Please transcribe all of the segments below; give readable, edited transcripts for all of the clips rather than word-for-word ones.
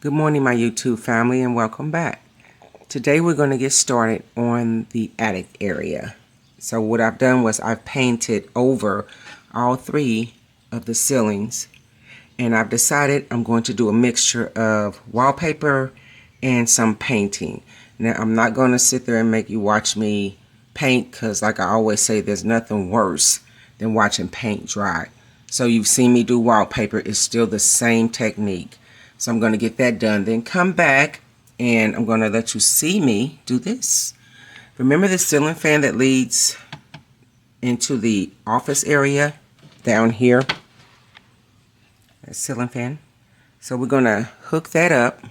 Good morning, my YouTube family, and welcome back. Today we're going to get started on the attic area. So what I've done was I've painted over all three of the ceilings, and I've decided I'm going to do a mixture of wallpaper and some painting. Now I'm not going to sit there and make you watch me paint, because like I always say, there's nothing worse than watching paint dry. So you've seen me do wallpaper. It's still the same technique. So I'm going to get that done, then come back and I'm going to let you see me do this. Remember the ceiling fan that leads into the office area down here? That ceiling fan. So we're going to hook that up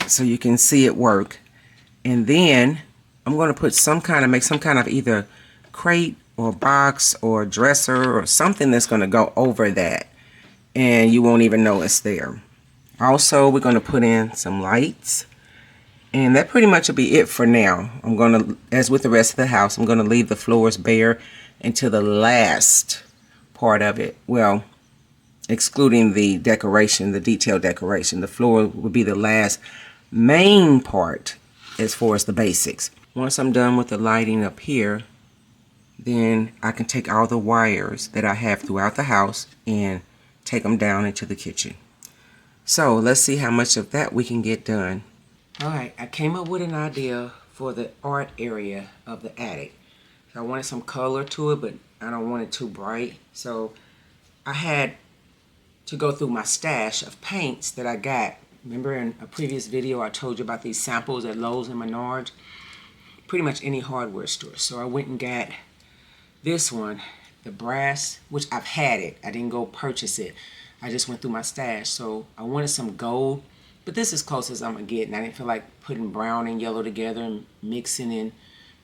so you can see it work. And then I'm going to put make some kind of either crate or box or dresser or something that's going to go over that, and you won't even know it's there. Also, we're going to put in some lights, and that pretty much will be it for now. I'm going to, as with the rest of the house, I'm going to leave the floors bare until the last part of it. Well, excluding the decoration, the detailed decoration. The floor will be the last main part as far as the basics. Once I'm done with the lighting up here, then I can take all the wires that I have throughout the house and take them down into the kitchen. So let's see how much of that we can get done. Alright, I came up with an idea for the art area of the attic. I wanted some color to it, but I don't want it too bright. So I had to go through my stash of paints that I got. Remember in a previous video I told you about these samples at Lowe's and Menards? Pretty much any hardware store. So I went and got this one, the brass, which I've had it. I didn't go purchase it. I just went through my stash. So I wanted some gold, but this is close as I'm gonna get, and I didn't feel like putting brown and yellow together and mixing and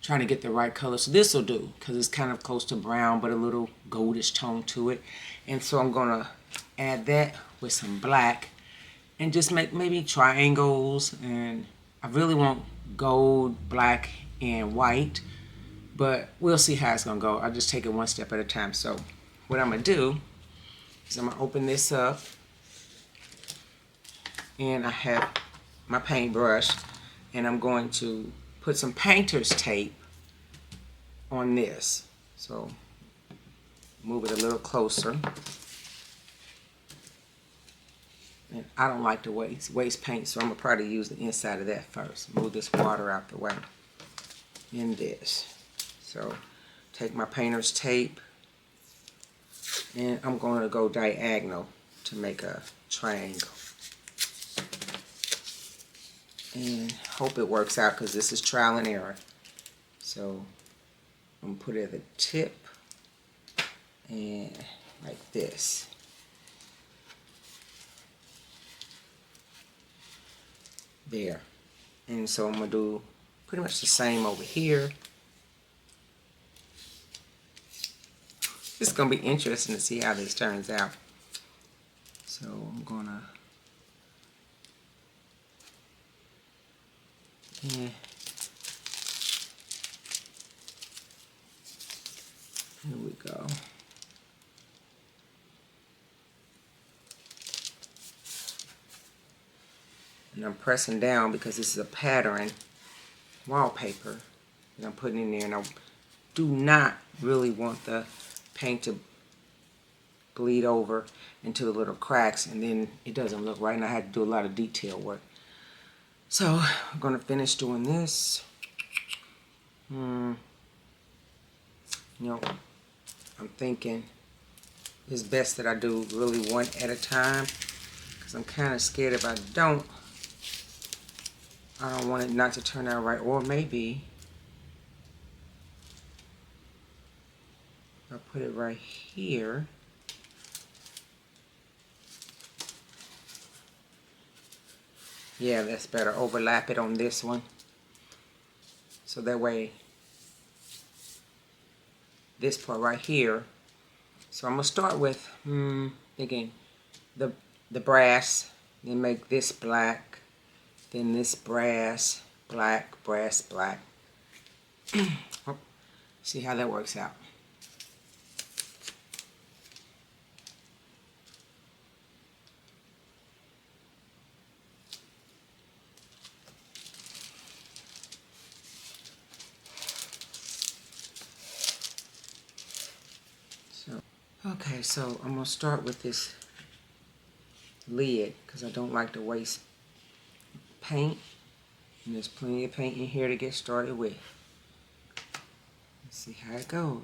trying to get the right color. So this will do, because it's kind of close to brown but a little goldish tone to it. And so I'm gonna add that with some black and just make maybe triangles. And I really want gold, black, and white, but we'll see how it's gonna go. I'll just take it one step at a time. So what I'm gonna do is I'm gonna open this up, and I have my paintbrush, and I'm going to put some painter's tape on this. So move it a little closer. And I don't like to waste paint, so I'm gonna probably use the inside of that first. Move this water out the way in this. So take my painter's tape, and I'm going to go diagonal to make a triangle. And hope it works out, because this is trial and error. So I'm going to put it at the tip and like this. There. And so I'm going to do pretty much the same over here. It's going to be interesting to see how this turns out. So I'm going to, yeah. Here we go. And I'm pressing down because this is a pattern wallpaper that I'm putting in there, and I do not really want the paint to bleed over into the little cracks, and then it doesn't look right, and I had to do a lot of detail work. So I'm going to finish doing this. You know, I'm thinking it's best that I do really one at a time, because I'm kind of scared if I don't want it not to turn out right. Or maybe I'll put it right here. Yeah, that's better. Overlap it on this one. So that way, this part right here. So I'm going to start with, thinking the brass, then make this black, then this brass, black, brass, black. See how that works out. Okay, so I'm going to start with this lid because I don't like to waste paint. And there's plenty of paint in here to get started with. Let's see how it goes.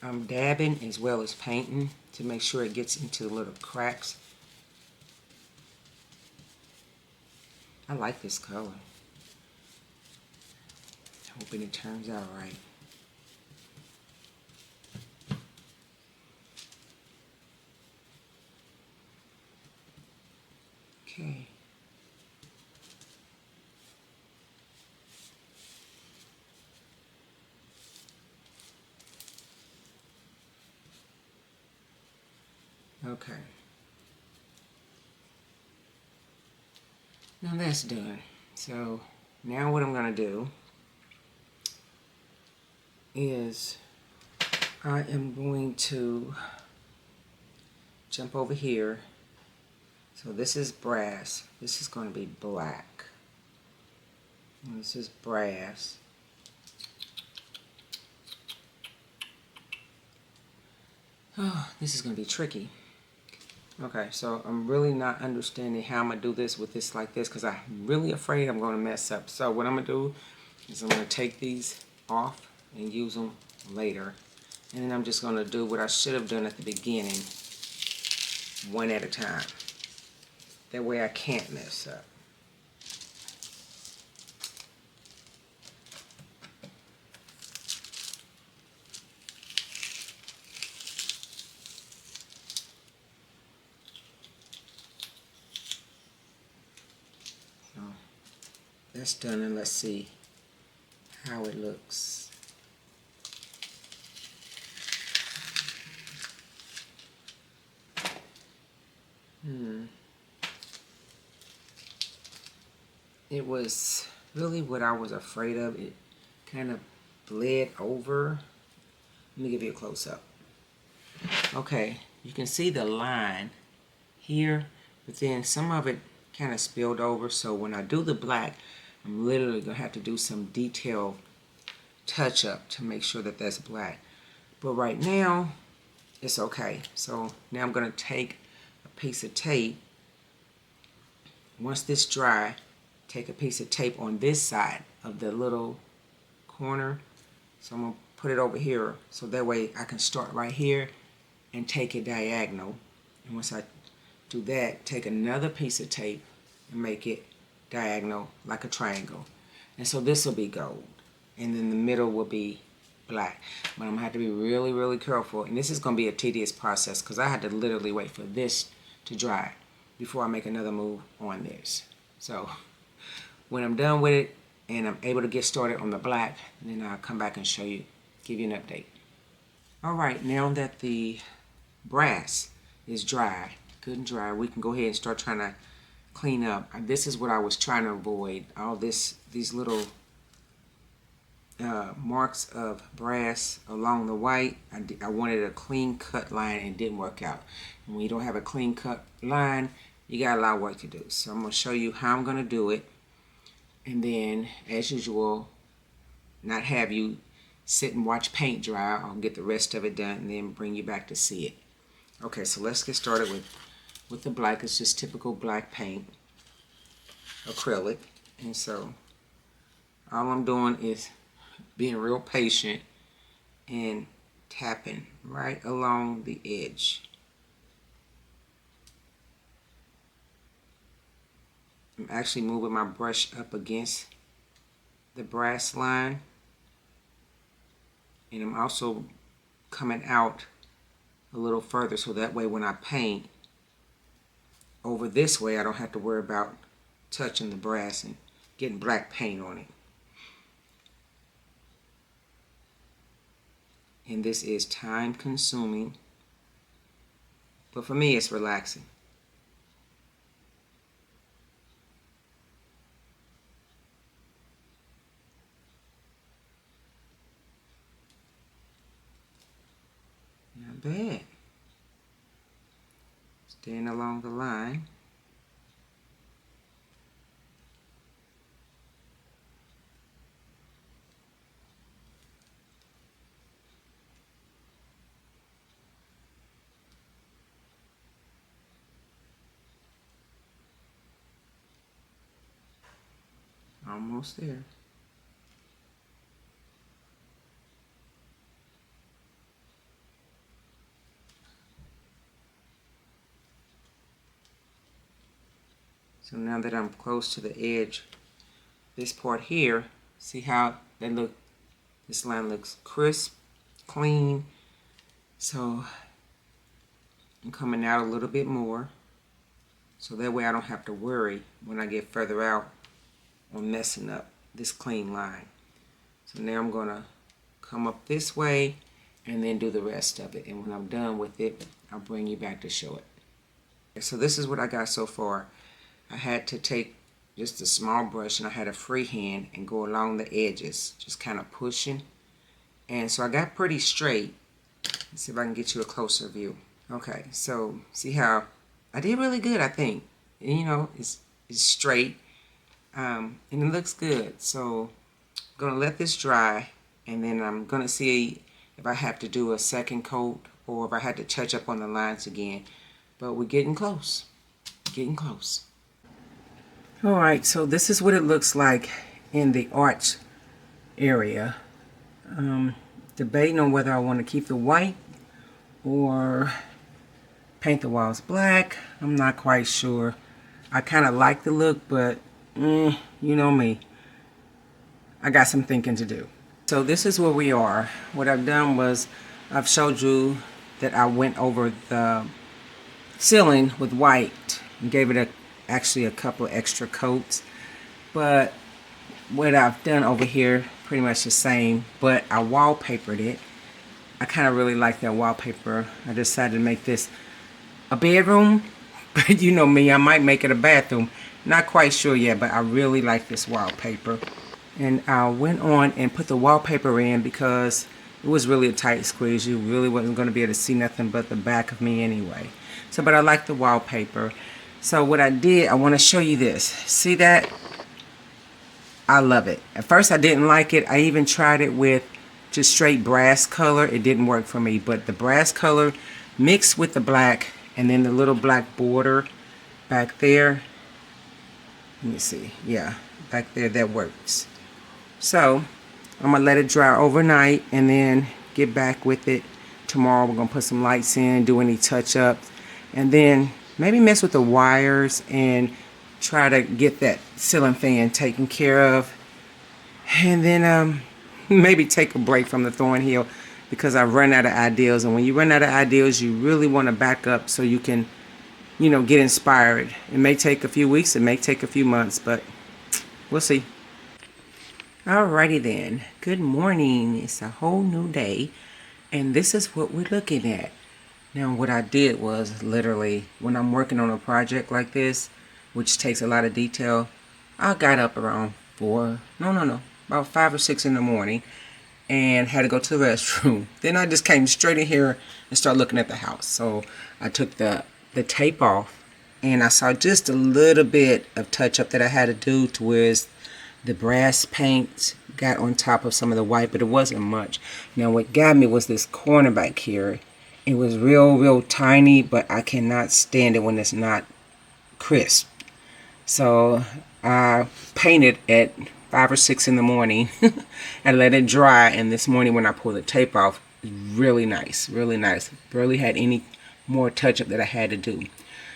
I'm dabbing as well as painting to make sure it gets into the little cracks. I like this color. Hoping it turns out right. Okay. Okay. Now that's done. So now what I'm going to do is I am going to jump over here. So this is brass. This is going to be black. And this is brass. Oh, this is going to be tricky. Okay, so I'm really not understanding how I'm going to do this with this like this because I'm really afraid I'm going to mess up. So what I'm going to do is I'm going to take these off and use them later. And then I'm just going to do what I should have done at the beginning, one at a time. That way I can't mess up. So that's done, and let's see how it looks. It was really what I was afraid of. It kind of bled over. Let me give you a close-up. Okay, you can see the line here, but then some of it kind of spilled over. So when I do the black, I'm literally going to have to do some detailed touch-up to make sure that that's black. But right now, it's okay. So now I'm going to take a piece of tape. Once this dry, take a piece of tape on this side of the little corner. So I'm going to put it over here so that way I can start right here and take it diagonal. And once I do that, take another piece of tape and make it diagonal like a triangle. And so this will be gold. And then the middle will be black. But I'm going to have to be really, really careful. And this is going to be a tedious process because I had to literally wait for this to dry before I make another move on this. So when I'm done with it and I'm able to get started on the black, then I'll come back and show you, give you an update. All right, now that the brass is dry, good and dry, we can go ahead and start trying to clean up. This is what I was trying to avoid, all these little marks of brass along the white. I wanted a clean cut line and it didn't work out. And when you don't have a clean cut line, you got a lot of work to do. So I'm going to show you how I'm going to do it. And then, as usual, not have you sit and watch paint dry. I'll get the rest of it done and then bring you back to see it. Okay, so let's get started with the black. It's just typical black paint, acrylic. And so all I'm doing is being real patient and tapping right along the edge. I'm actually moving my brush up against the brass line, and I'm also coming out a little further so that way when I paint over this way I don't have to worry about touching the brass and getting black paint on it. And this is time consuming, but for me it's relaxing. Not bad. Then along the line. Almost there. So now that I'm close to the edge, this part here, see how this line looks crisp, clean. So I'm coming out a little bit more. So that way I don't have to worry when I get further out on messing up this clean line. So now I'm gonna come up this way and then do the rest of it. And when I'm done with it, I'll bring you back to show it. So this is what I got so far. I had to take just a small brush and I had a free hand and go along the edges, just kind of pushing. And so I got pretty straight. Let's see if I can get you a closer view. Okay, so see how I did really good, I think. And, you know, it's straight, and it looks good. So I'm gonna let this dry, and then I'm gonna see if I have to do a second coat or if I had to touch up on the lines again. But we're getting close, getting close. All right, so this is what it looks like in the arch area. Debating on whether I want to keep the white or paint the walls black. I'm not quite sure. I kind of like the look, but you know me. I got some thinking to do. So this is where we are. What I've done was I've showed you that I went over the ceiling with white and gave it actually a couple of extra coats. But what I've done over here, pretty much the same, but I wallpapered it. I kind of really like that wallpaper. I decided to make this a bedroom, but you know me, I might make it a bathroom. Not quite sure yet, but I really like this wallpaper. And I went on and put the wallpaper in because it was really a tight squeeze. You really wasn't going to be able to see nothing but the back of me anyway. So, but I like the wallpaper. So what I did, I want to show you this. See that? I love it. At first I didn't like it. I even tried it with just straight brass color. It didn't work for me, but the brass color mixed with the black and then the little black border back there. Let me see. Yeah, back there, that works. So I'm gonna let it dry overnight and then get back with it tomorrow. We're gonna put some lights in, do any touch-ups, and then maybe mess with the wires and try to get that ceiling fan taken care of. And then maybe take a break from the Thorn Hill because I've run out of ideas. And when you run out of ideas, you really want to back up so you can, you know, get inspired. It may take a few weeks, it may take a few months, but we'll see. Alrighty then. Good morning. It's a whole new day, and this is what we're looking at. Now, what I did was literally when I'm working on a project like this, which takes a lot of detail, I got up around about 5 or 6 in the morning and had to go to the restroom. Then I just came straight in here and started looking at the house. So I took the tape off and I saw just a little bit of touch up that I had to do to where the brass paint got on top of some of the white, but it wasn't much. Now what got me was this corner back here. It was real tiny, but I cannot stand it when it's not crisp. So I painted at 5 or 6 in the morning and let it dry, and this morning when I pulled the tape off, really nice. Barely had any more touch up that I had to do.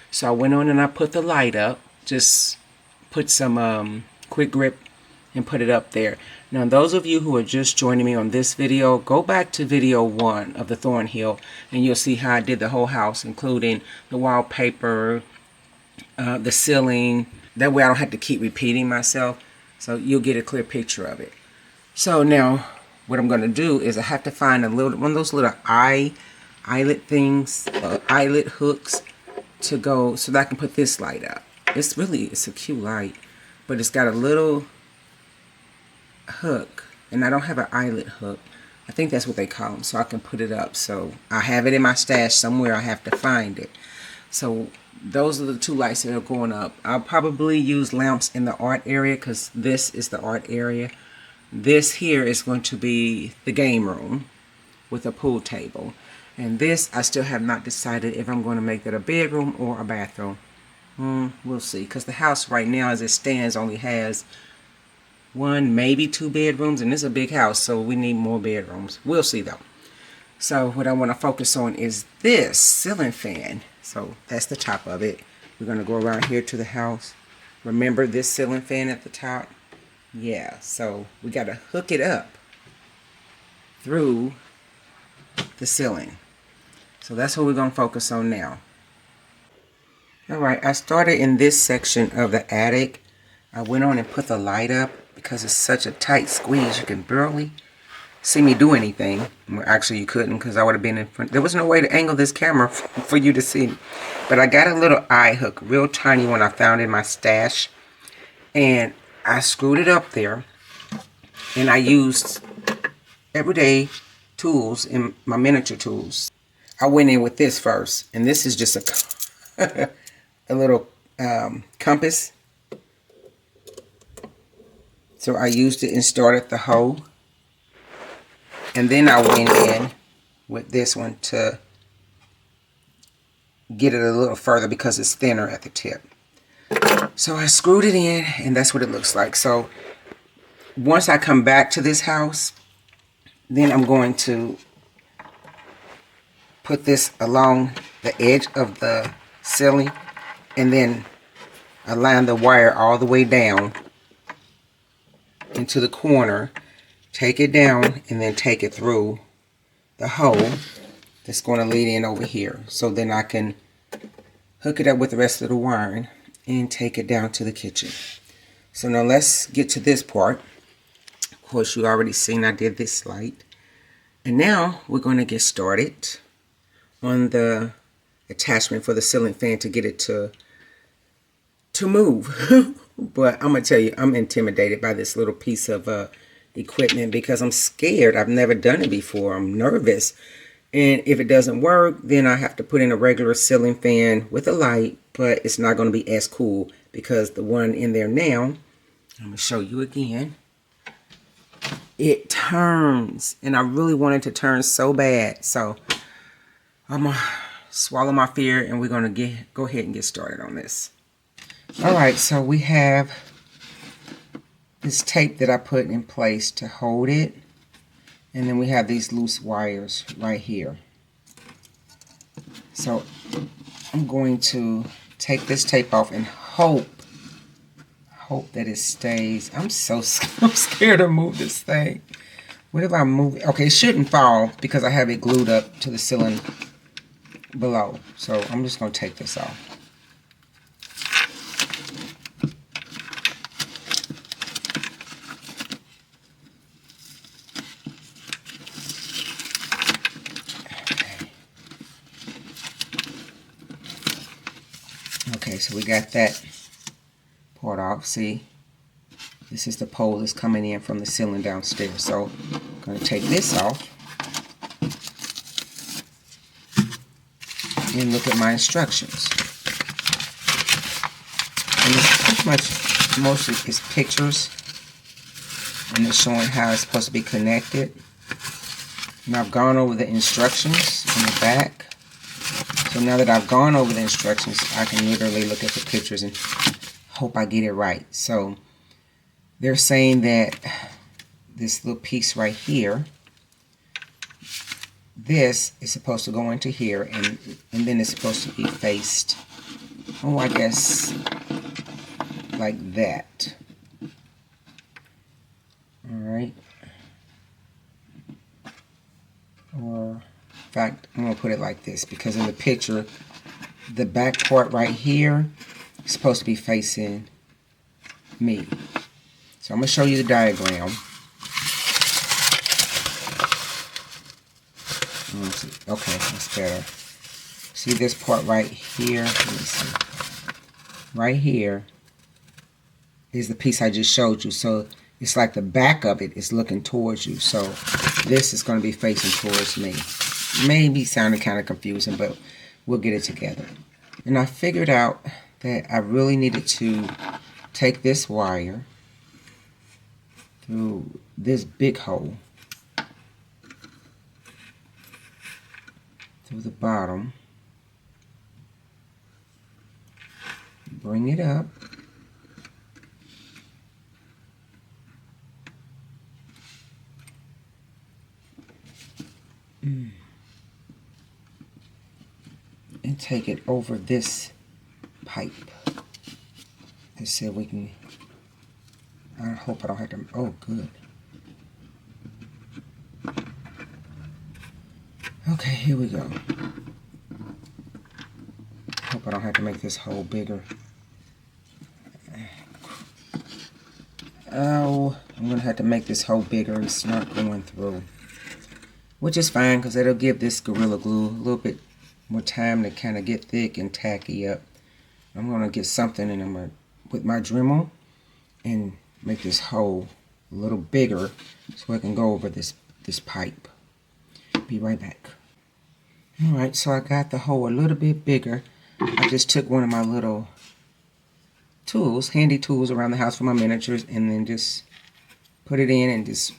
So I went on and I put the light up, just put some quick grip and put it up there. Now those of you who are just joining me on this video, go back to video 1 of the Thorn Hill and you'll see how I did the whole house, including the wallpaper, the ceiling. That way I don't have to keep repeating myself, so you'll get a clear picture of it. So now what I'm going to do is I have to find one of those little eyelet things, eyelet hooks to go so that I can put this light up. It's a cute light, but it's got a little hook, and I don't have an eyelet hook. I think that's what they call them, so I can put it up. So I have it in my stash somewhere. I have to find it. So those are the two lights that are going up. I'll probably use lamps in the art area because this is the art area. This here is going to be the game room with a pool table. And this, I still have not decided if I'm going to make that a bedroom or a bathroom. We'll see, because the house right now as it stands only has one, maybe two bedrooms, and it's a big house, so we need more bedrooms. We'll see though. So what I want to focus on is this ceiling fan. So that's the top of it. We're going to go around here to the house. Remember this ceiling fan at the top? Yeah, so we got to hook it up through the ceiling. So that's what we're going to focus on now. Alright, I started in this section of the attic. I went on and put the light up because it's such a tight squeeze. You can barely see me do anything. Well, actually, you couldn't because I would have been in front. There was no way to angle this camera for you to see me. But I got a little eye hook, real tiny one I found in my stash. And I screwed it up there. And I used everyday tools in my miniature tools. I went in with this first. And this is just a a little compass. So I used it and started the hole. And then I went in with this one to get it a little further because it's thinner at the tip. So I screwed it in and that's what it looks like. So once I come back to this house, then I'm going to put this along the edge of the ceiling and then align the wire all the way down into the corner, take it down, and then take it through the hole that's going to lead in over here. So then I can hook it up with the rest of the wiring and take it down to the kitchen. So now let's get to this part. Of course, you already seen I did this light. And now we're going to get started on the attachment for the ceiling fan to get it to move. But I'm going to tell you, I'm intimidated by this little piece of equipment because I'm scared. I've never done it before. I'm nervous. And if it doesn't work, then I have to put in a regular ceiling fan with a light, but it's not going to be as cool because the one in there now, I'm going to show you again. It turns, and I really wanted to turn so bad. So I'm going to swallow my fear and we're going to go ahead and get started on this. Alright, so we have this tape that I put in place to hold it. And then we have these loose wires right here. So I'm going to take this tape off and hope that it stays. I'm scared to move this thing. What if I move it? Okay, it shouldn't fall because I have it glued up to the ceiling below. So I'm just going to take this off. Okay, so we got that part off. See, this is the pole that's coming in from the ceiling downstairs. So I'm going to take this off and look at my instructions. And it's pretty much mostly is pictures, and it's showing how it's supposed to be connected. And I've gone over the instructions in the back. So now that I've gone over the instructions, I can literally look at the pictures and hope I get it right. So they're saying that this little piece right here, this is supposed to go into here, and then it's supposed to be faced, oh, I guess like that. Alright. Or in fact, I'm going to put it like this because in the picture, the back part right here is supposed to be facing me. So I'm going to show you the diagram. Okay, that's better. See this part right here? Let me see. Right here is the piece I just showed you. So it's like the back of it is looking towards you. So this is going to be facing towards me. Maybe sounding kind of confusing, but we'll get it together. And I figured out that I really needed to take this wire through this big hole through the bottom, bring it up, and take it over this pipe. Let's see if we can. I hope I don't have to. Oh, good. Okay, here we go. Hope I don't have to make this hole bigger. Oh, I'm gonna have to make this hole bigger. It's not going through, which is fine because it'll give this Gorilla Glue a little bit more time to kind of get thick and tacky up. I'm gonna get something, and I'm gonna with my Dremel and make this hole a little bigger so I can go over this pipe. Be right back. Alright, so I got the hole a little bit bigger. I just took one of my little tools, handy tools around the house for my miniatures, and then just put it in and just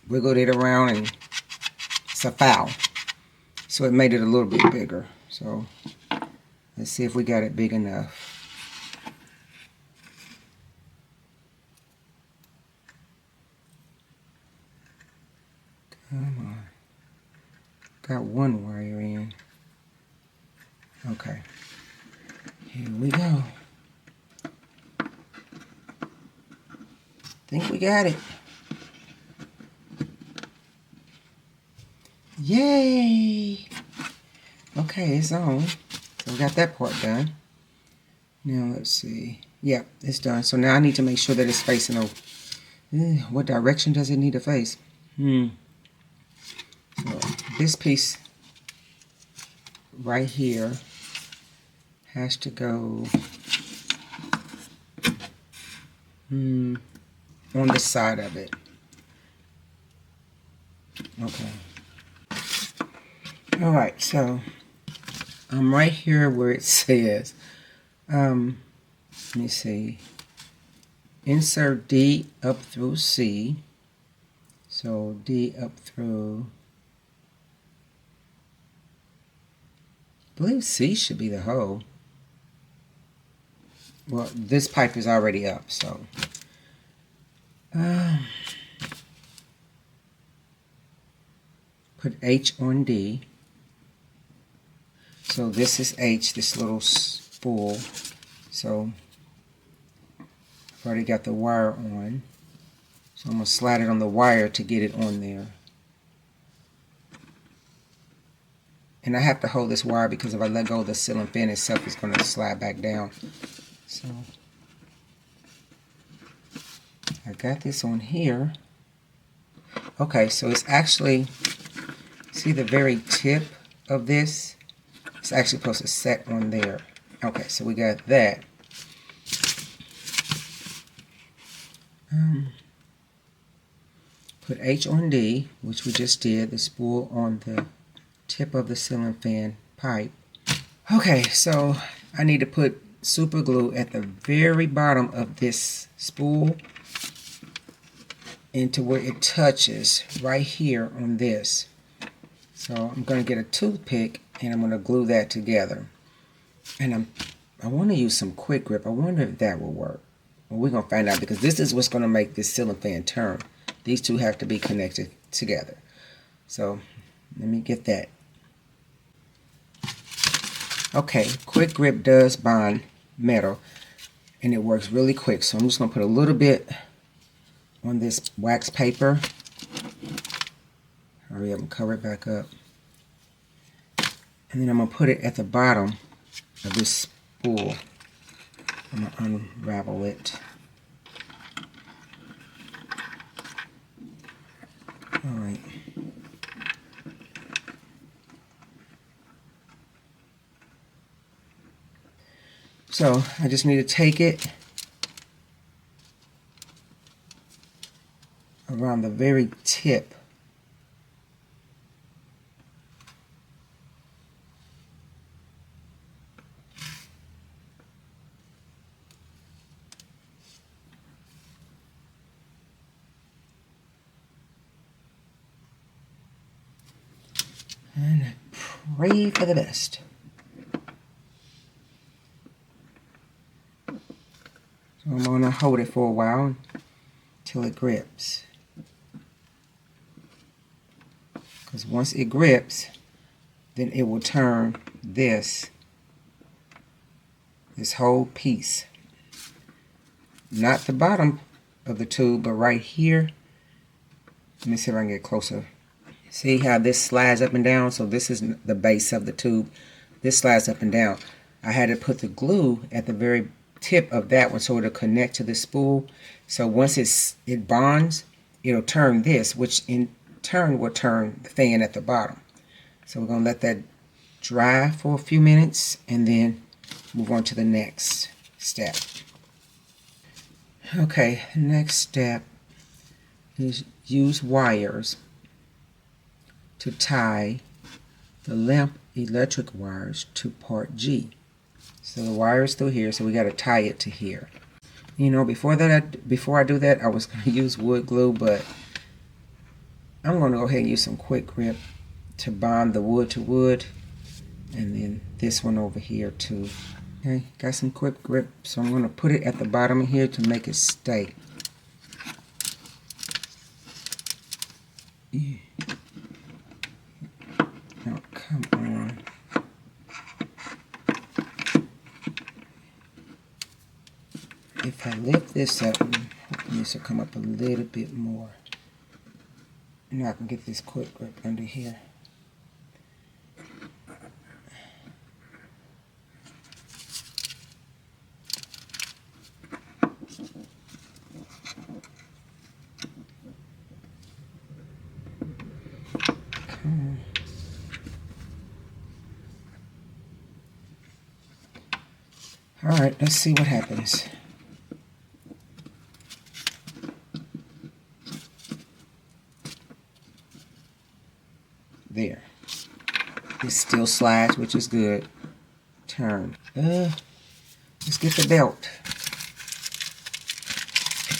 wiggled it around, and it's a foul. So it made it a little bit bigger. So let's see if we got it big enough. Come on. Got one wire in. Okay. Here we go. Think we got it. Yay! Okay, it's on. So we got that part done. Now let's see. Yep, it's done. So now I need to make sure that it's facing over. What direction does it need to face? So this piece right here has to go on the side of it. Okay. Alright, so I'm right here where it says, let me see, insert D up through C. So D up through, I believe C should be the hole. Well, this pipe is already up, so. Put H on D. So this is H, this little spool. So I've already got the wire on. So I'm going to slide it on the wire to get it on there. And I have to hold this wire because if I let go of the ceiling fan itself, it's going to slide back down. So I got this on here. Okay, so it's actually, see the very tip of this? It's actually supposed to set on there. Okay, so we got that. Put H on D, which we just did, the spool on the tip of the ceiling fan pipe. Okay, so I need to put super glue at the very bottom of this spool into where it touches right here on this. So I'm going to get a toothpick and I'm going to glue that together. And I want to use some quick grip. I wonder if that will work. Well, we're going to find out because this is what's going to make this ceiling fan turn. These two have to be connected together. So let me get that. Okay, quick grip does bond metal and it works really quick. So I'm just going to put a little bit on this wax paper. Hurry up and cover it back up. And then I'm going to put it at the bottom of this spool. I'm going to unravel it. Alright. So I just need to take it around the very tip. And I pray for the best. So I'm going to hold it for a while until it grips. Because once it grips, then it will turn this whole piece. Not the bottom of the tube, but right here. Let me see if I can get closer. See how this slides up and down? So this is the base of the tube. This slides up and down. I had to put the glue at the very tip of that one so it'll connect to the spool. So once it bonds, it'll turn this, which in turn will turn the fan at the bottom. So we're going to let that dry for a few minutes and then move on to the next step. Okay, next step is use wires to tie the lamp electric wires to part G. So the wire is still here, so we got to tie it to here. You know, before I do that, I was going to use wood glue, but I'm going to go ahead and use some quick grip to bond the wood to wood, and then this one over here too. Okay, got some quick grip, so I'm going to put it at the bottom of here to make it stay. Oh, come on. If I lift this up, I'm hoping this will come up a little bit more. Now I can get this quick grip under here. Alright, let's see what happens. There. It still slides, which is good. Turn. Let's get the belt.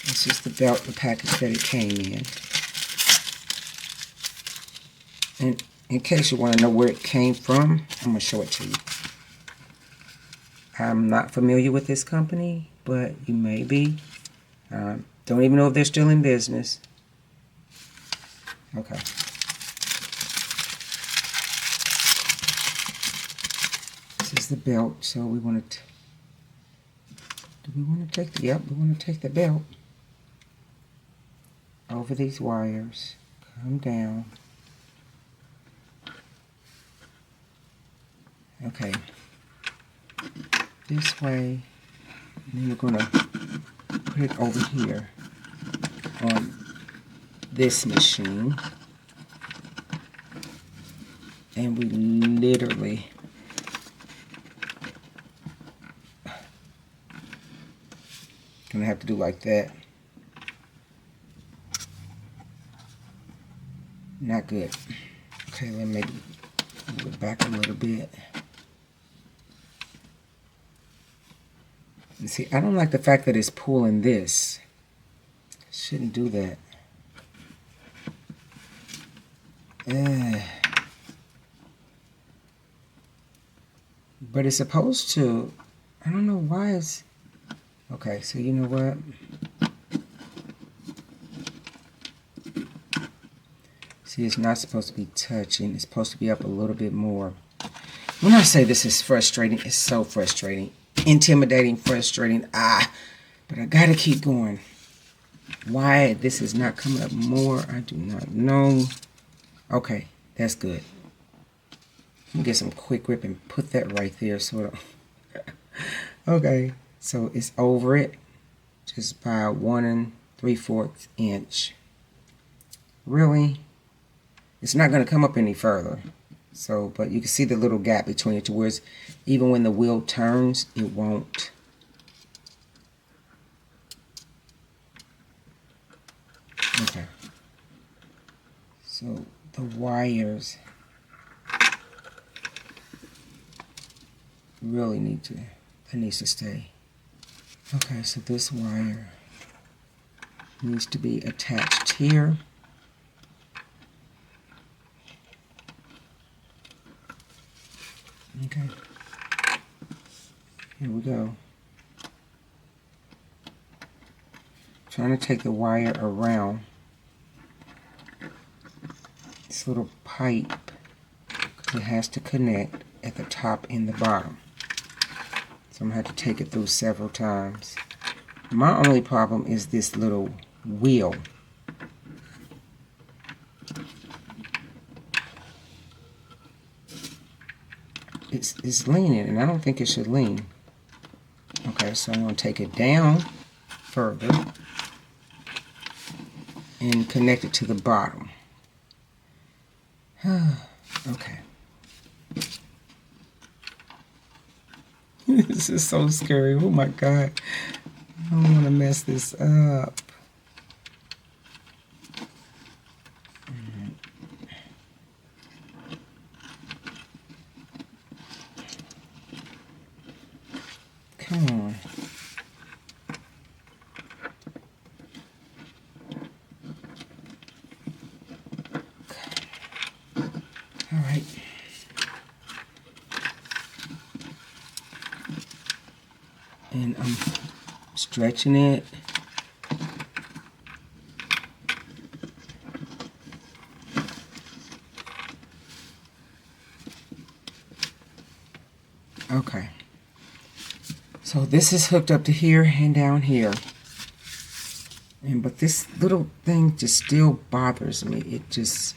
This is the belt, the package that it came in. And in case you want to know where it came from, I'm going to show it to you. I'm not familiar with this company, but you may be. Don't even know if they're still in business. Okay. This is the belt, so we want to... Do we want to take the... Yep, we want to take the belt over these wires. Come down. Okay. This way. And then we're going to put it over here on this machine. And we literally gonna have to do like that. Not good. Okay, let me maybe move it back a little bit. And see, I don't like the fact that it's pulling this. Shouldn't do that. But it's supposed to. I don't know why it's... Okay, so you know what? See, it's not supposed to be touching. It's supposed to be up a little bit more. When I say this is frustrating, it's so frustrating. Intimidating, frustrating. But I gotta keep going. Why this is not coming up more, I do not know. Okay, that's good. Let me get some quick grip and put that right there, sort of. Okay, so it's over it, just by 1 3/4 inch. Really, it's not going to come up any further. So, but you can see the little gap between it, to where it's, even when the wheel turns, it won't. Okay. So the wires really that needs to stay. Okay, so this wire needs to be attached here. Here we go. Trying to take the wire around this little pipe because it has to connect at the top and the bottom. So I'm going to have to take it through several times. My only problem is this little wheel. It's leaning, and I don't think it should lean. Okay, so I'm going to take it down further and connect it to the bottom. Okay. This is so scary. Oh my God. I don't want to mess this up. Come on. All right. And I'm stretching it. Okay. So this is hooked up to here and down here. But this little thing just still bothers me. It just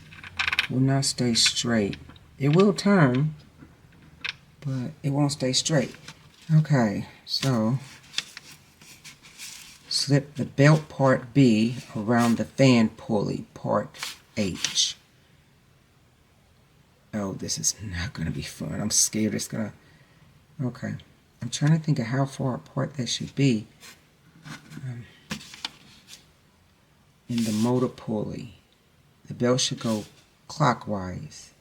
will not stay straight. It will turn, but it won't stay straight. Okay, so slip the belt part B around the fan pulley part H. Oh, this is not going to be fun. I'm scared it's going to... Okay. I'm trying to think of how far apart that should be. In the motor pulley. The belt should go clockwise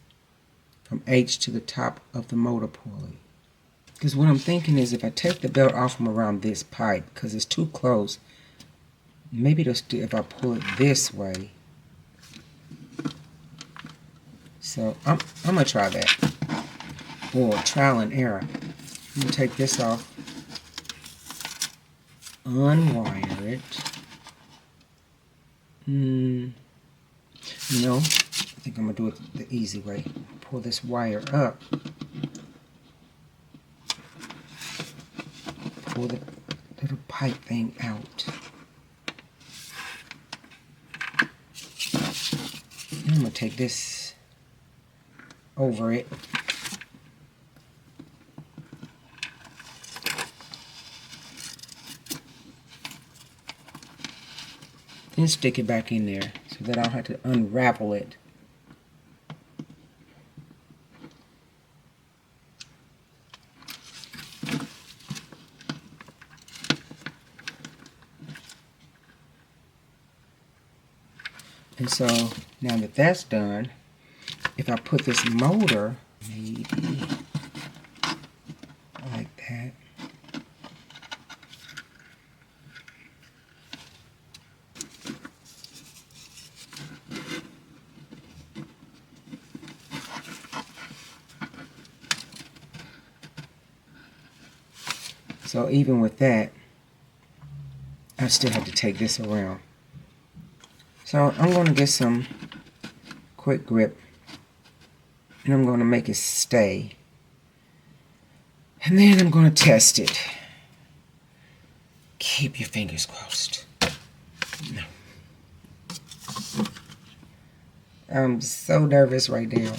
from H to the top of the motor pulley. Because what I'm thinking is if I take the belt off from around this pipe, because it's too close, maybe if I pull it this way. So I'm going to try that. Or trial and error. I'm going to take this off, unwire it. You know, I think I'm going to do it the easy way. Pull this wire up. Pull the little pipe thing out. And I'm going to take this over it. Then stick it back in there so that I don't have to unravel it. And so now that that's done, if I put this motor maybe like that. So even with that, I still have to take this around. So I'm going to get some quick grip and I'm going to make it stay. And then I'm going to test it. Keep your fingers crossed. No. I'm so nervous right now.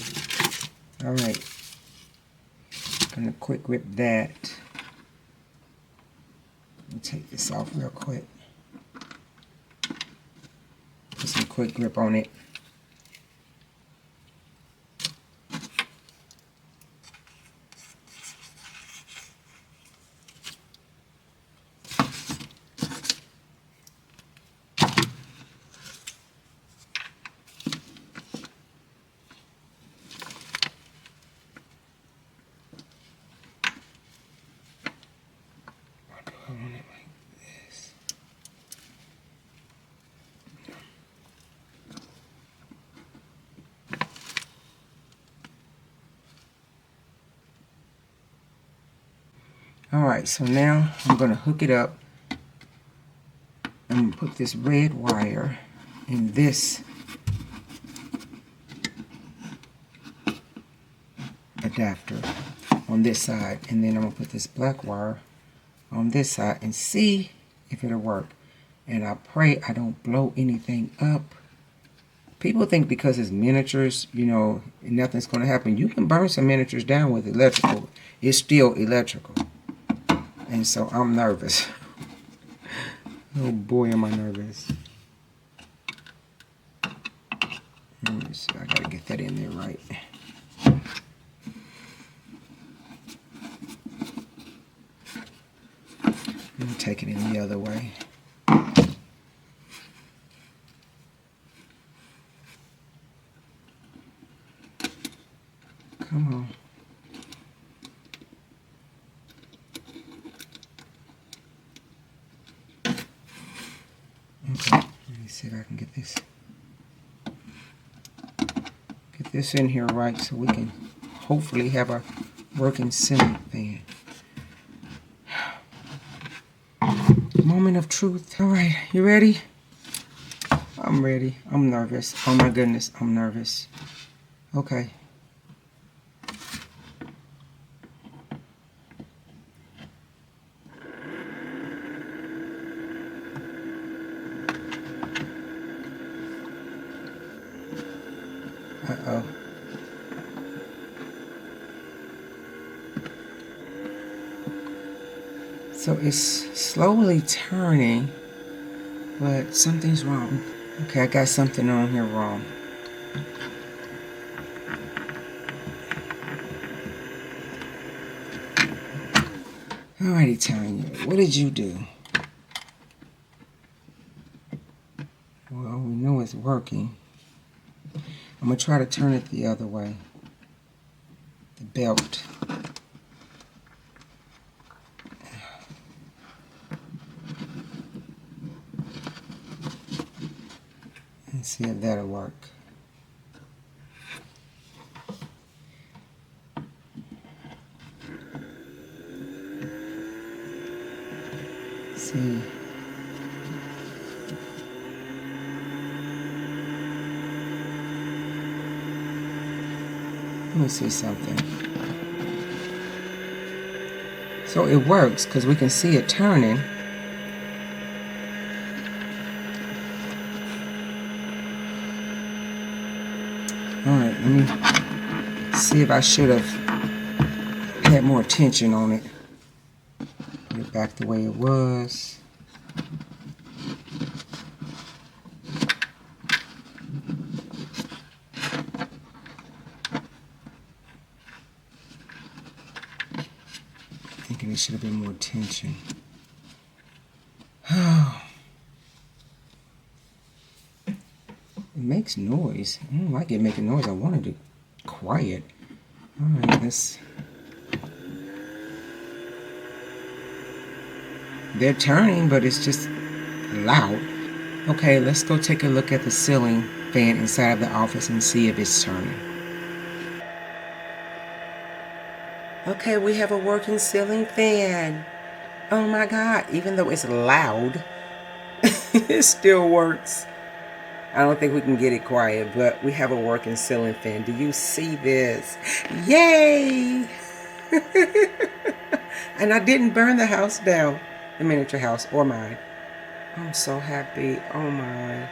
Alright. I'm going to quick grip that. Let me take this off real quick. Put some quick grip on it. Alright, so now I'm going to hook it up. I'm going to put this red wire in this adapter on this side, and then I'm going to put this black wire on this side and see if it'll work. And I pray I don't blow anything up. People think because it's miniatures, you know, nothing's going to happen. You can burn some miniatures down with electrical. It's still electrical. And so I'm nervous. Oh boy, am I nervous. Let me see, I gotta get that in there right. Let me take it in the other way. Come on. Okay, let me see if I can get this in here right so we can hopefully have a working ceiling fan. Moment of truth. All right, you ready? I'm ready. I'm nervous. Oh my goodness, I'm nervous. Okay. Uh-oh. So it's slowly turning, but something's wrong. Okay, I got something on here wrong. Alrighty, Tanya, what did you do? Well, we know it's working. I'm going to try to turn it the other way. The belt. And see if that'll work. See. Let me see something. So it works because we can see it turning. Alright, let me see if I should have had more attention on it. Put it back the way it was. Thinking it should have been more tension. Oh. It makes noise. I don't like it making noise. I wanted it quiet. Alright, let's... They're turning, but it's just loud. Okay, let's go take a look at the ceiling fan inside of the office and see if it's turning. Okay, we have a working ceiling fan. Oh my God, even though it's loud, it still works. I don't think we can get it quiet, but we have a working ceiling fan. Do you see this? Yay! And I didn't burn the house down, the miniature house, or mine. I'm so happy. Oh my.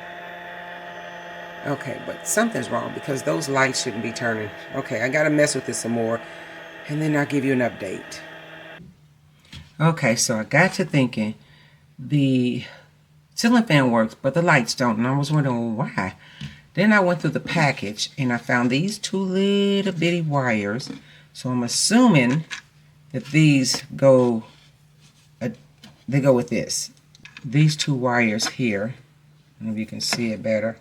Okay, but something's wrong because those lights shouldn't be turning. Okay, I gotta mess with this some more, and then I'll give you an update. Okay, so I got to thinking the ceiling fan works, but the lights don't, and I was wondering why. Then I went through the package and I found these two little bitty wires. So I'm assuming that these go, they go with this. These two wires here. I don't know if you can see it better.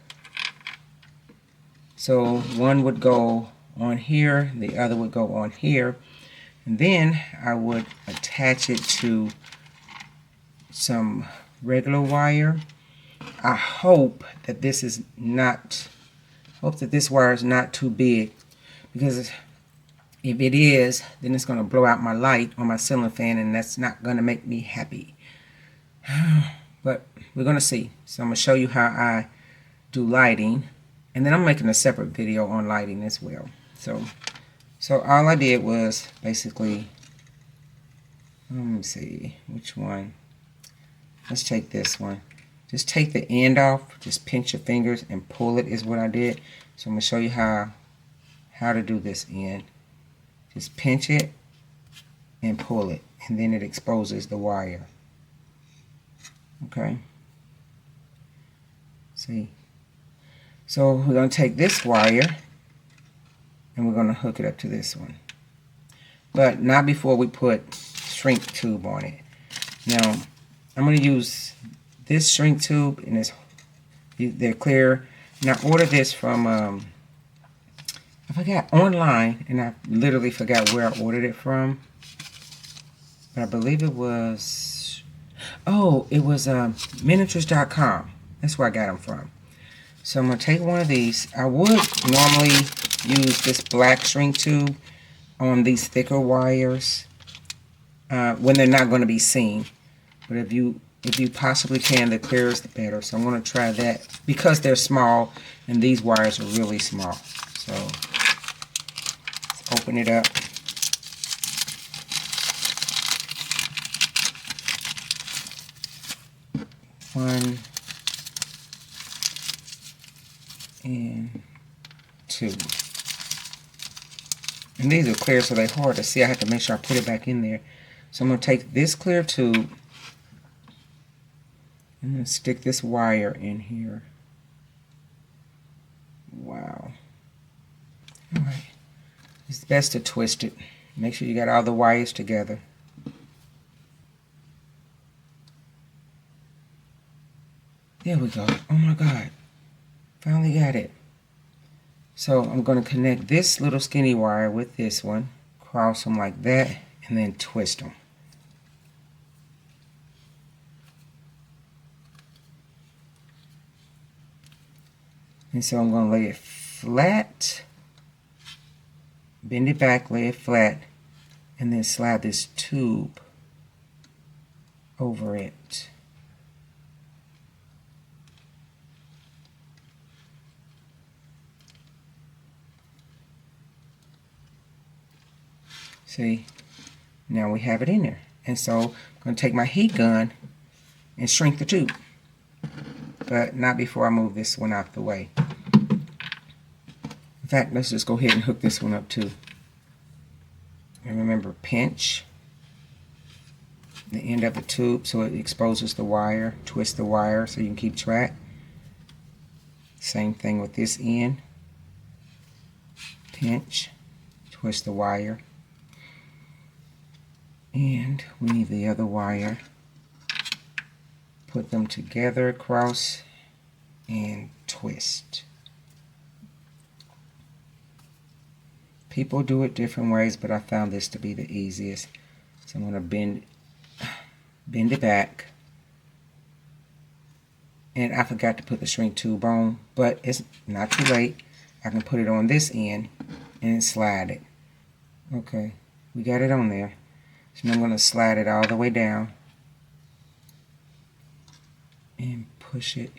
So one would go on here, the other would go on here. And then I would attach it to some regular wire. I hope that this wire is not too big, because If it is, then it's going to blow out my light on my ceiling fan, and that's not going to make me happy. But we're going to see. So I'm going to show you how I do lighting, and then I'm making a separate video on lighting as well. So all I did was basically, let me see which one. Let's take this one. Just take the end off, just pinch your fingers and pull it is what I did. So I'm going to show you how to do this end. Just pinch it and pull it, and then it exposes the wire. Okay. See? So we're going to take this wire and we're going to hook it up to this one. But not before we put shrink tube on it. Now, I'm going to use this shrink tube, and they're clear. And I ordered this from, I forgot, online, and I literally forgot where I ordered it from. But I believe it was, it was miniatures.com. That's where I got them from. So I'm going to take one of these. I would normally use this black shrink tube on these thicker wires when they're not going to be seen. But if you possibly can, the clearer is the better. So I'm going to try that because they're small and these wires are really small. So let's open it up. One and two. And these are clear, so they're hard to see. I have to make sure I put it back in there. So I'm going to take this clear tube and then stick this wire in here. Wow. Alright. It's best to twist it. Make sure you got all the wires together. There we go. Oh my God. Finally got it. So I'm going to connect this little skinny wire with this one. Cross them like that and then twist them. And so I'm going to lay it flat, bend it back, lay it flat, and then slide this tube over it. See, now we have it in there. And so I'm going to take my heat gun and shrink the tube. But not before I move this one out the way. In fact, let's just go ahead and hook this one up too. And remember, pinch the end of the tube so it exposes the wire. Twist the wire so you can keep track. Same thing with this end. Pinch, twist the wire. And we need the other wire. Put them together, cross, and twist. People do it different ways, but I found this to be the easiest. So I'm going to bend it back. And I forgot to put the shrink tube on, but it's not too late. I can put it on this end and slide it. Okay, we got it on there. So now I'm going to slide it all the way down and push it.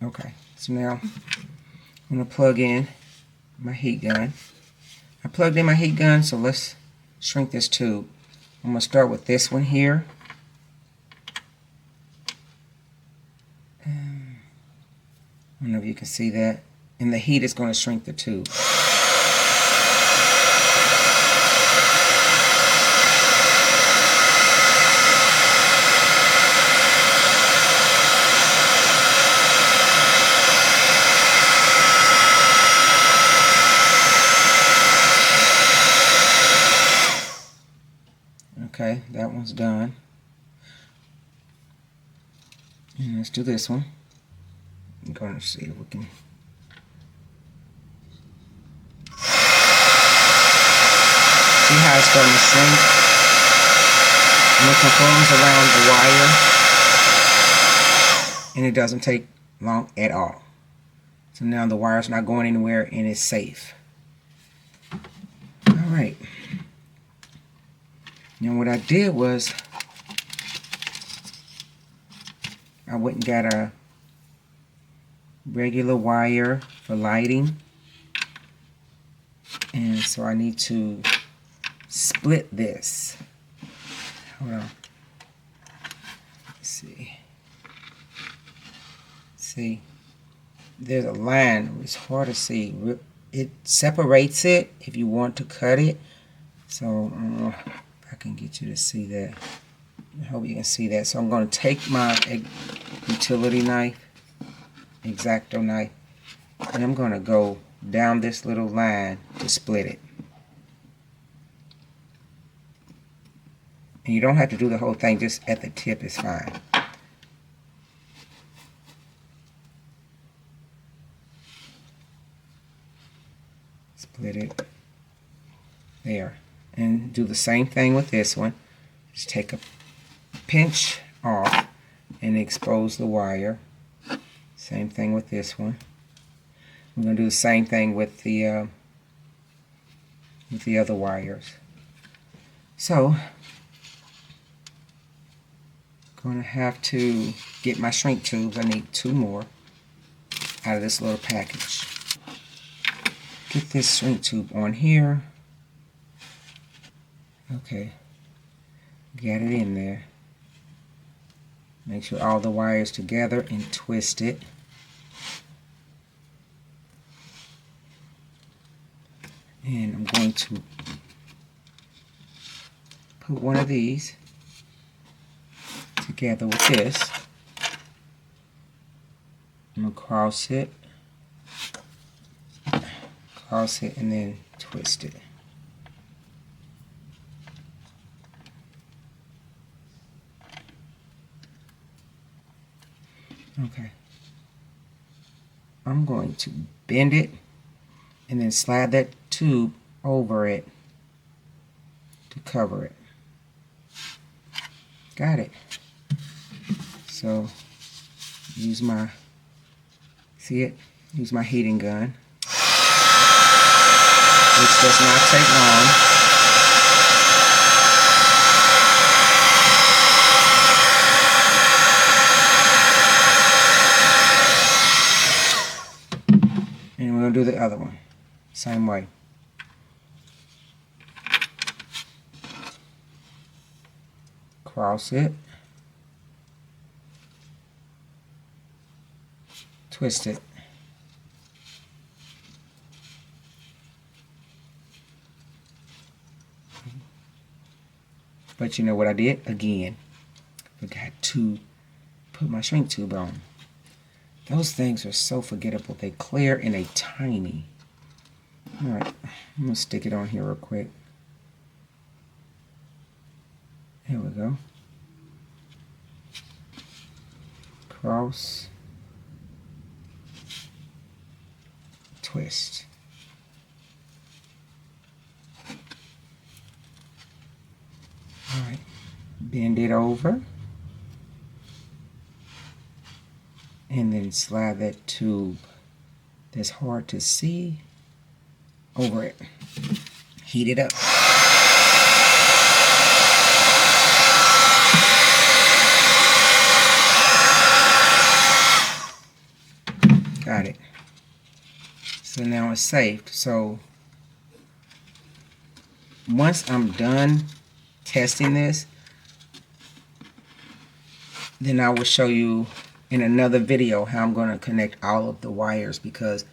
Okay, so now I'm going to plug in my heat gun. I plugged in my heat gun, so let's shrink this tube. I'm going to start with this one here. I don't know if you can see that. And the heat is going to shrink the tube. Okay, that one's done. And let's do this one. I'm going to see if we can. See how it's starting to shrink? And it conforms around the wire. and it doesn't take long at all. So now the wire's not going anywhere and it's safe. Alright. Now what I did was I went and got a regular wire for lighting. And so I need to split this. Hold on. Let's see. See, there's a line. It's hard to see. It separates it if you want to cut it. So I don't know if I can get you to see that. I hope you can see that. So I'm going to take my utility knife, X-Acto knife, and I'm going to go down this little line to split it. And you don't have to do the whole thing, just at the tip is fine. Split it there. And do the same thing with this one. Just take a pinch off and expose the wire. Same thing with this one. We're going to do the same thing with the other wires. So, going to have to get my shrink tubes. I need 2 more out of this little package. Get this shrink tube on here. Okay, get it in there. Make sure all the wires together and twist it. And I'm going to put one of these together with this. I'm going to cross it, and then twist it. Okay. I'm going to bend it and then slide that tube over it to cover it. Got it. So use my, see it? Use my heating gun, which does not take long. And we're going to do the other one. Same way. Cross it. Twist it. But you know what I did? Again, forgot to put my shrink tube on. Those things are so forgettable. They clear and they tiny. Alright, I'm going to stick it on here real quick. There we go. Cross. Twist. Alright, bend it over. And then slide that tube that's hard to see over it. Heat it up. Got it. So now it's saved. So once I'm done testing this, then I will show you in another video how I'm going to connect all of the wires, because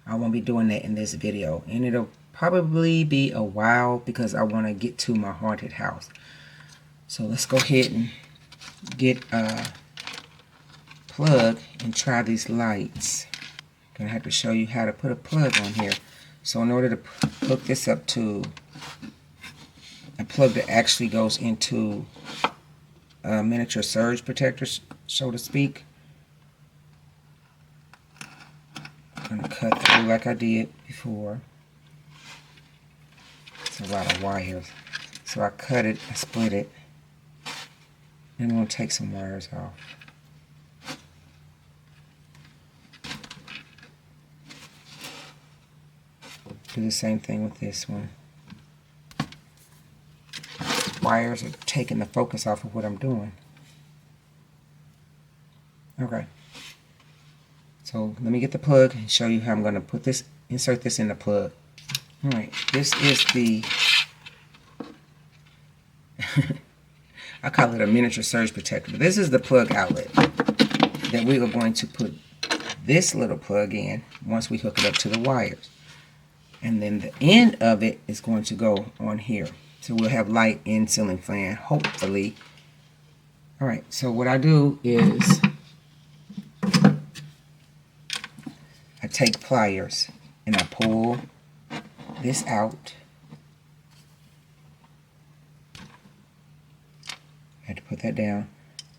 I won't be doing that in this video, and it'll probably be a while because I want to get to my haunted house. So let's go ahead and get a plug and try these lights. I'm gonna have to show you how to put a plug on here. So in order to hook this up to a plug that actually goes into a miniature surge protector, so to speak, I'm going to cut through like I did before. It's a lot of wires. So I cut it, I split it, and I'm going to take some wires off. Do the same thing with this one. Wires are taking the focus off of what I'm doing. Okay. So let me get the plug and show you how I'm going to put this, insert this in the plug. Alright, this is the, I call it a miniature surge protector. This is the plug outlet that we are going to put this little plug in once we hook it up to the wires. And then the end of it is going to go on here. So we'll have light in ceiling fan, hopefully. Alright, so what I do is I take pliers and I pull this out. I had to put that down.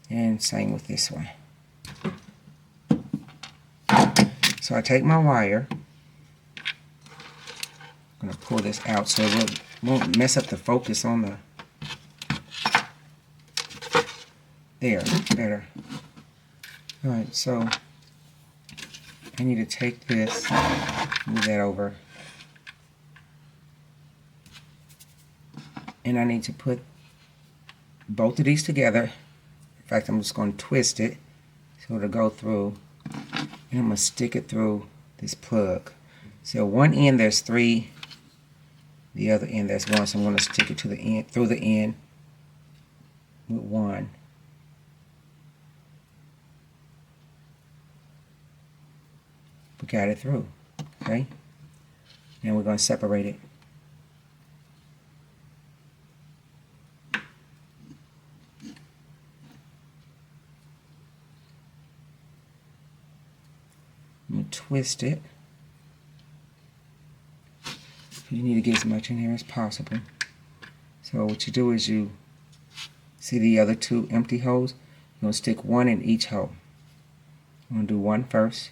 And same with this one. So I take my wire. I'm going to pull this out so it won't mess up the focus on the... There, better. Alright, so I need to take this, move that over. And I need to put both of these together. In fact, I'm just going to twist it so it'll go through. And I'm going to stick it through this plug. So one end there's 3, the other end there's 1. So I'm going to stick it to the end, through the end with 1. We got it through. Okay. Now we're going to separate it. I'm going to twist it. You need to get as much in there as possible. So what you do is you see the other 2 empty holes. You're going to stick 1 in each hole. I'm going to do 1 first.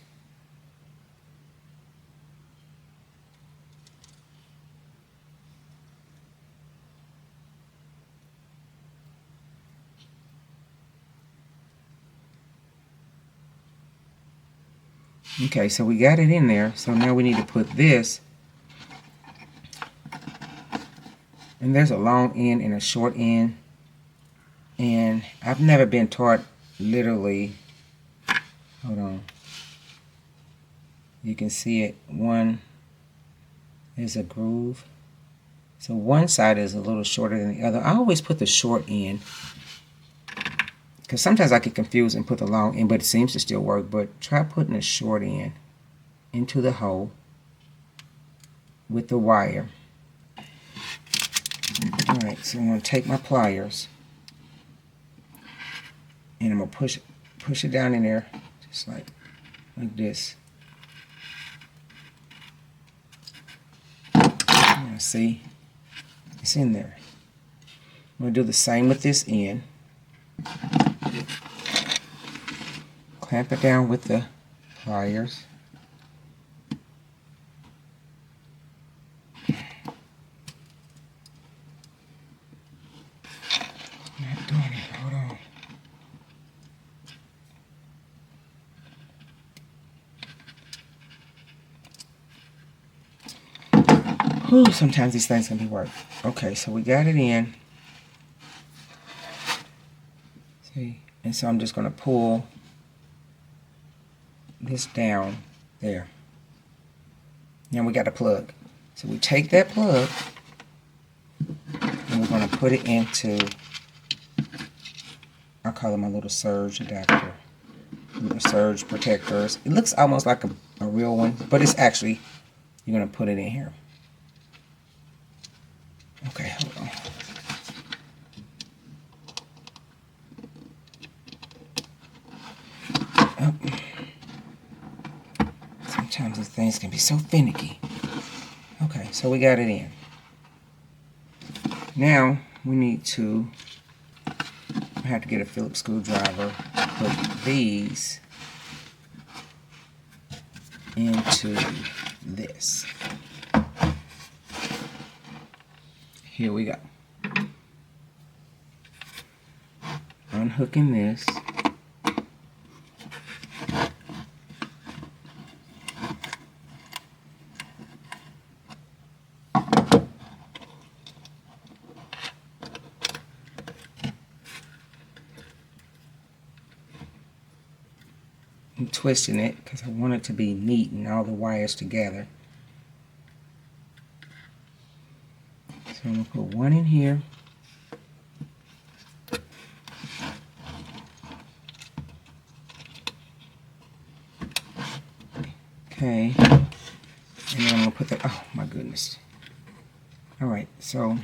Okay, so we got it in there. So now we need to put this. And there's a long end and a short end. And I've never been taught literally. Hold on. You can see it. One is a groove. So one side is a little shorter than the other. I always put the short end, because sometimes I get confused and put the long end, but it seems to still work. But try putting the short end into the hole with the wire. Alright, so I'm going to take my pliers and I'm going to push it down in there, just like this. Now see, it's in there. I'm going to do the same with this end. Clamp it down with the pliers. Not doing it. Hold on. Whew, sometimes these things can be work. Okay, so we got it in. See, and so I'm just going to pull this down there. Now we got a plug. So we take that plug and we're going to put it into, I call them my little surge adapter, little surge protectors. It looks almost like a real one, but it's actually, you're going to put it in here. Okay, hold on. Oh. Sometimes these things can be so finicky. Okay, so we got it in. Now we need to, I have to get a Phillips screwdriver, put these into this. Here we go. Unhooking this. I'm twisting it because I want it to be neat and all the wires together. So I'm going to put one in here. Okay. And then I'm going to put the, oh my goodness. Alright, so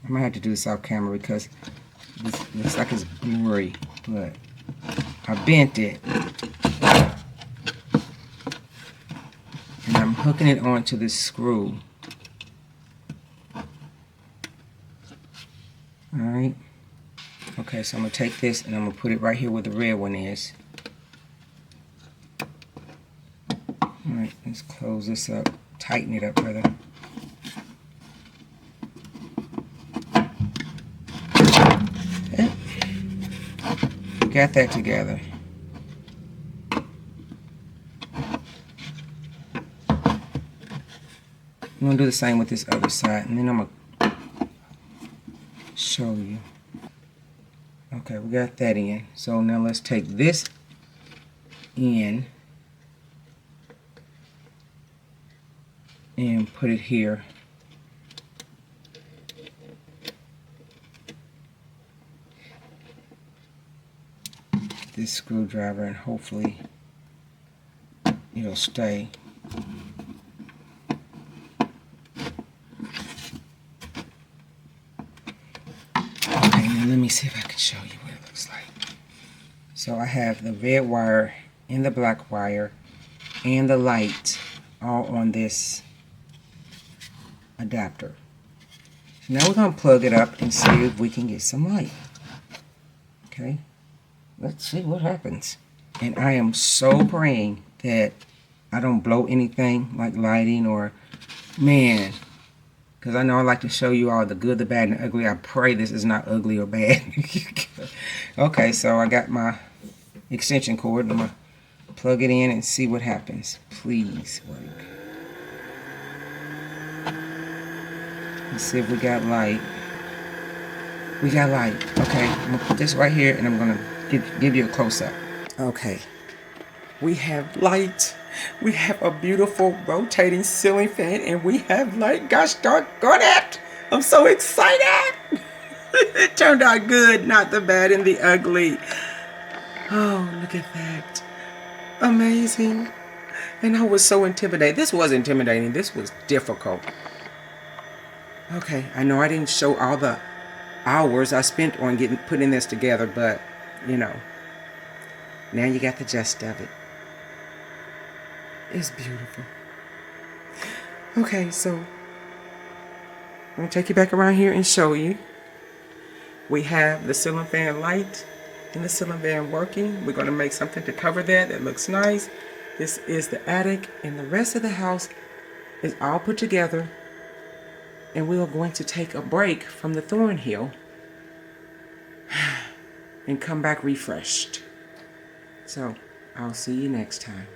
I might have to do this off camera because this looks like it's blurry, but I bent it. And I'm hooking it onto this screw. Alright. Okay, so I'm going to take this and I'm going to put it right here where the red one is. Alright, let's close this up. Tighten it up, rather. Okay. Got that together. I'm going to do the same with this other side, and then I'm going to show you. Okay, we got that in. So now let's take this in and put it here. This screwdriver, and hopefully it'll stay. Okay, now let me see if I can show you what it looks like. So I have the red wire and the black wire and the light all on this adapter. So now we're going to plug it up and see if we can get some light. Okay, let's see what happens. And I am so praying that I don't blow anything like lighting or, man, because I know I like to show you all the good, the bad, and the ugly. I pray this is not ugly or bad. Okay, so I got my extension cord. I'm going to plug it in and see what happens. Please work. Let's see if we got light. We got light. Okay, I'm going to put this right here and I'm going to give you a close-up. Okay, we have light. We have a beautiful rotating ceiling fan, and we have light. Gosh doggone it! I'm so excited! It turned out good, not the bad and the ugly. Oh, look at that. Amazing. And I was so intimidated. This was intimidating. This was difficult. Okay, I know I didn't show all the hours I spent on putting this together, but, you know, now you got the gist of it. It's beautiful. Okay, so I'm going to take you back around here and show you. We have the ceiling fan light and the ceiling fan working. We're going to make something to cover that looks nice. This is the attic, and the rest of the house is all put together. And we are going to take a break from the Thorn Hill and come back refreshed. So I'll see you next time.